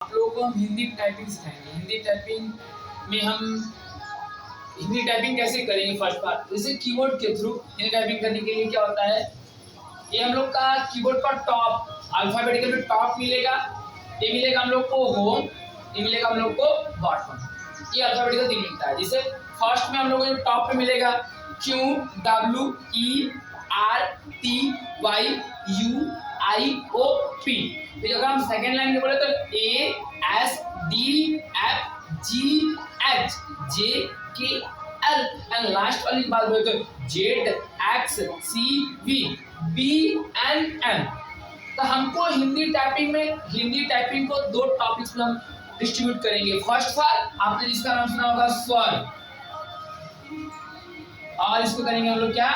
आप लोगों को हम हिंदी टाइपिंग सिखाएंगे। हिंदी टाइपिंग कैसे करेंगे। फर्स्ट पार्ट जैसे कीबोर्ड के थ्रू हिंदी टाइपिंग करने के लिए क्या होता है, ये हम लोग का कीबोर्ड का टॉप अल्फाबेटिकल में टॉप मिलेगा, ये मिलेगा हम लोग को होम, ये मिलेगा हम लोग को बॉटम, ये अल्फाबेटिकल तीन मिलता है। जैसे फर्स्ट में हम लोग को जो टॉप पे मिलेगा Q W E R T Y U I O P. फिर अगर हम सेकेंड लाइन में बोले तो A S D F G H J K L and last वाली बात बोले तो Z X C V B N M. तो हमको हिंदी टाइपिंग को दो टॉपिक्स में हम डिस्ट्रीब्यूट करेंगे। फर्स्ट पार्ट आपने जिसका नाम सुना होगा स्वर, और इसको करेंगे हम लोग क्या,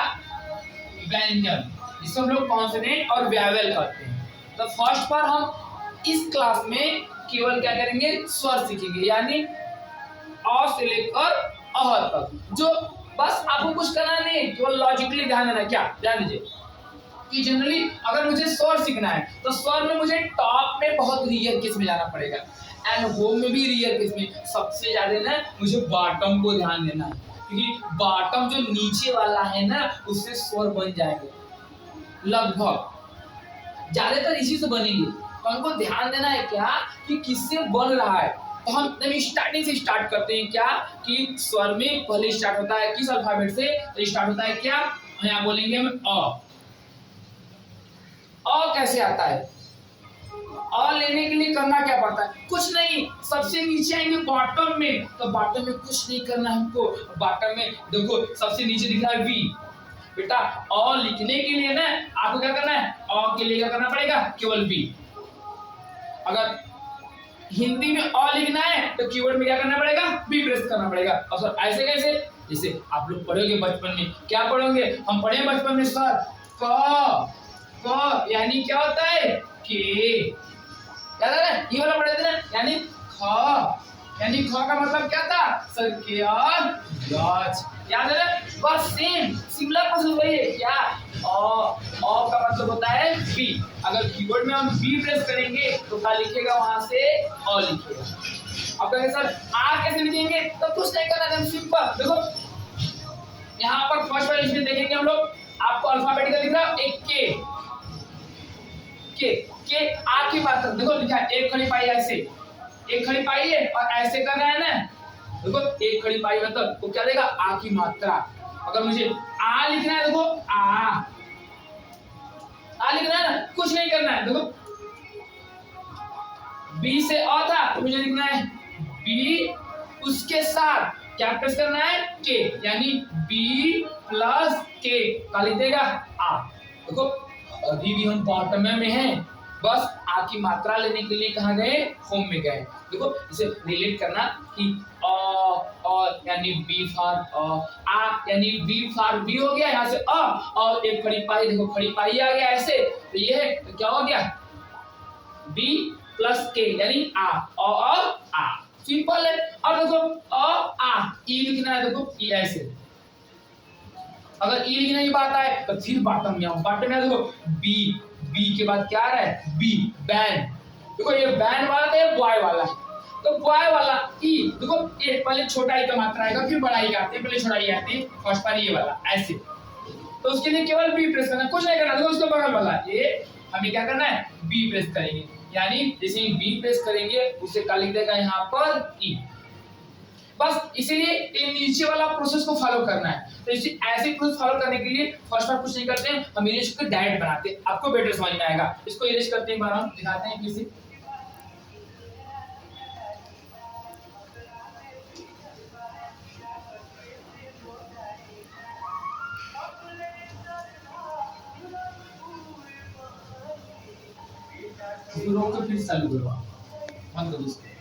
व्यंजन, जिसको हम लोग कॉन्सोनेंट और वैवेल करते हैं। तो फर्स्ट बार हम इस क्लास में केवल क्या करेंगे, स्वर सीखेंगे, यानी अ से लेकर अह तक। जो बस आपको कुछ करना नहीं, केवल लॉजिकली ध्यान देना। क्या ध्यान दीजिए कि जनरली अगर मुझे स्वर सीखना है तो स्वर में मुझे टॉप में बहुत रियर केस में जाना पड़ेगा एंड होम में भी रियर केस में। सबसे ज्यादा ना मुझे बॉटम को ध्यान देना है, क्योंकि बॉटम जो नीचे वाला है ना उससे स्वर बन जाएंगे, लगभग ज्यादातर इसी से बनेंगे। तो हमको ध्यान देना है क्या कि किससे बन रहा है। तो हम स्टार्टिंग से स्टार्ट करते हैं क्या कि स्वर में पहले स्टार्ट होता है किस अल्फाबेट से, तो स्टार्ट होता है क्या, यहाँ बोलेंगे हम अ। कैसे आता है, अ लेने के लिए करना क्या पड़ता है, कुछ नहीं, सबसे नीचे आएंगे बॉटम में। तो बॉटम में कुछ नहीं करना हमको, बॉटम में देखो सबसे नीचे दिख रहा है वी। बेटा अ लिखने के लिए ना आपको क्या करना है, अ के लिए क्या करना पड़ेगा, केवल वी। अगर हिंदी में अ लिखना है तो कीवर्ड में क्या करना पड़ेगा, बी प्रेस करना पड़ेगा। और सर ऐसे कैसे, जैसे आप लोग पढ़ोगे बचपन में, क्या पढ़ोगे, हम पढ़े बचपन में सर क यानी क्या होता है के, याद है ना, ये वाला पढ़े थे ना, यानी ख का मतलब क्या था, सर के और गाछ, याद है ना। बस सिमिलर प्रोसेस वही है क्या, अ का मतलब होता है बी। अगर कीवर्ड में हम बी प्रेस करेंगे तो क्या लिखेगा, वहां से अ लिखेगा। अब कहेंगे सर आ कैसे लिखेंगे, तो कुछ नहीं करना, एकदम सिंपल। देखो यहाँ पर फर्स्ट वाले इसमें देखेंगे हम लोग, आपको अल्फाबेटिकल दिख रहा है, एक के आ की बात देखो लिखा है, एक खड़ी पाई ऐसे, एक खड़ी पाई है और ऐसे कर रहा है ना, देखो एक खड़ी पाई मतलब वो क्या देगा, आ की मात्रा। अगर मुझे आ लिखना है, देखो आ लिखना है ना, कुछ नहीं करना है। देखो बी से अ था तो मुझे लिखना है बी, उसके साथ क्या प्रेस करना है, के, यानी बी प्लस के का लिख देगा आ। देखो अभी भी हम बॉटम में हैं, बस आ की मात्रा लेने के लिए कहाँ गए, होम में गए। देखो इसे रिलेट करना कि यानी बी फॉर आ, यानी बी फॉर बी हो गया, यहाँ से अ, और एक खड़ी पाई, देखो खड़ी पाई आ गया ऐसे, तो ये है तो क्या हो गया, बी प्लस के यानी आ, और आ, सिंपल है। और देखो आ ई लिखना है, देखो ई ऐसे, अगर ई लिखने की बात आए तो फिर बॉटम में आओ, बॉटम में देखो बी के बाद क्या आ रहा है, बी बैन। देखो ये बैन वाला था, ये बॉय वाला, तो बॉय वाला ई, देखो ये पहले छोटा ई का मात्रा आएगा, फिर बड़ा ई आते हैं, पहले छोटा ई आते हैं, फर्स्ट पर ये वाला ऐसे। तो उसके लिए केवल बी प्रेस करना, कुछ नहीं करना। देखो उसके बगल वाला ये हमें क्या करना है, बी प्रेस करेंगे, यानी जैसे ही बी प्रेस करेंगे उसे क्या लिख देगा यहाँ पर ई। बस इसीलिए ये नीचे वाला प्रोसेस को फॉलो करना है। तो इसी ऐसे प्रोसेस फॉलो करने के लिए फर्स्ट बार कुछ नहीं करते हैं, हम इरेज को डायरेक्ट बनाते हैं, आपको बेटर समझ में आएगा। इसको इरेज करते हैं, एक बार हम दिखाते हैं किसी, रोक के फिर चालू करो, बंद करो इसको।